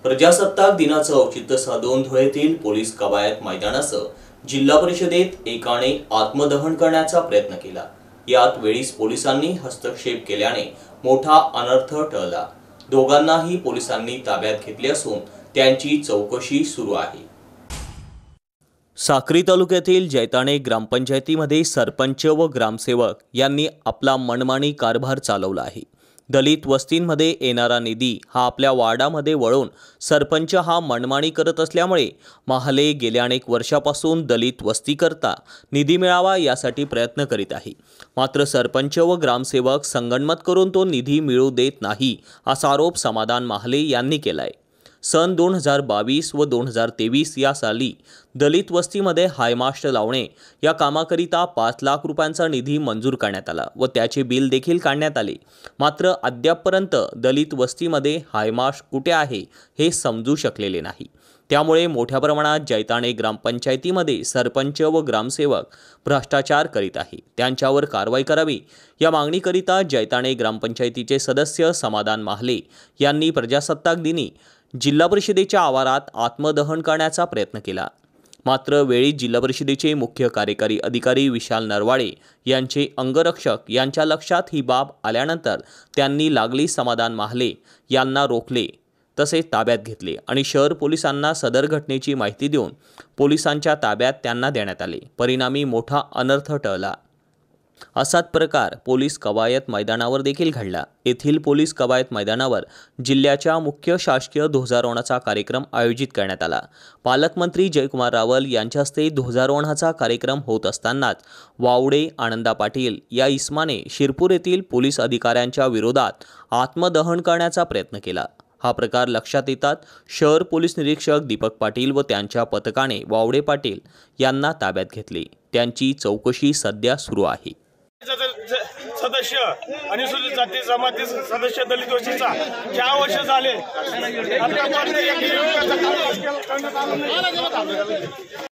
प्रजासत्ताक दिनाचं औचित्य साधून धुळ्यातील पोलीस कवायत मैदानासह जिल्हा परिषदेत एकाने आत्मदहन करण्याचा प्रयत्न केला। यात वेळीच पोलिसांनी हस्तक्षेप केल्याने मोठा अनर्थ टळला। दोघांनाही पोलिसांनी ताब्यात घेतले असून त्यांची चौकशी सुरू आहे। साक्री तालुक्यातील जैताणे ग्रामपंचायतीमध्ये सरपंच व ग्रामसेवक यांनी आपला मनमानी कारभार चालवला आहे। दलित वस्तींमध्ये येणारा निधी हा आपल्या वार्डामध्ये वळवून सरपंच हा मनमानी करत असल्यामुळे महाले गेल्या अनेक वर्षापासून दलित वस्तीकरता निधी मिळावा यासाठी प्रयत्न करीत आहे। मात्र सरपंच व ग्रामसेवक संगनमत करून तो निधी मिळू देत नाही असा आरोप समाधान महाले यांनी केलाय। सन 2022 व 2023 या साली दलित वस्तीमध्ये हायमास्ट लावणे या कामाकरिता 5 लाख रुपयांचा निधी मंजूर करण्यात आला व त्याचे बिल देखील काढण्यात आले। मात्र अद्यापपर्यंत दलित वस्तीमध्ये हायमास्ट कुठे आहे हे समजू शकलेले नाही। त्यामुळे मोठ्या प्रमाणात जैताणे ग्रामपंचायतीमध्ये सरपंच व ग्रामसेवक भ्रष्टाचार करीत आहे, त्यांच्यावर कारवाई करावी या मागणीकरिता जैताणे ग्रामपंचायतीचे सदस्य समाधान महाले यांनी प्रजासत्ताक दिनी जिल्हा परिषदेच्या आवारात आत्मदहन करण्याचा प्रयत्न केला। मात्र वेळी जिल्हा परिषदेचे मुख्य कार्यकारी अधिकारी विशाल नरवाळे यांचे अंगरक्षक यांच्या लक्षात ही बाब आल्यानंतर त्यांनी लागली समाधान महाले यांना रोखले, तसेच ताब्यात घेतले आणि शहर पोलिसांना सदर घटनेची माहिती देऊन पोलिसांच्या ताब्यात त्यांना देण्यात आले। परिणामी मोठा अनर्थ टळला। असाच प्रकार पोलीस कवायत मैदानावर देखील घडला। येथील पोलीस कवायत मैदानावर जिल्ह्याच्या मुख्य शासकीय ध्वजारोहणाचा कार्यक्रम आयोजित करण्यात आला। पालकमंत्री जयकुमार रावल यांच्या हस्ते ध्वजारोहणाचा कार्यक्रम होत असतानाच वावडे आनंदा पाटील या इसमाने शिरपूर येथील पोलीस अधिकाऱ्यांच्या विरोधात आत्मदहन करण्याचा प्रयत्न केला। हा प्रकार लक्षात येतात शहर पोलीस निरीक्षक दीपक पाटील व त्यांच्या पथकाने वावडे पाटील यांना ताब्यात घेतले। त्यांची चौकशी सध्या सुरू आहे। सदस्य अनुसूचित जाती जमाती सदस्य दलित वस्तीचा 4 वर्ष झाले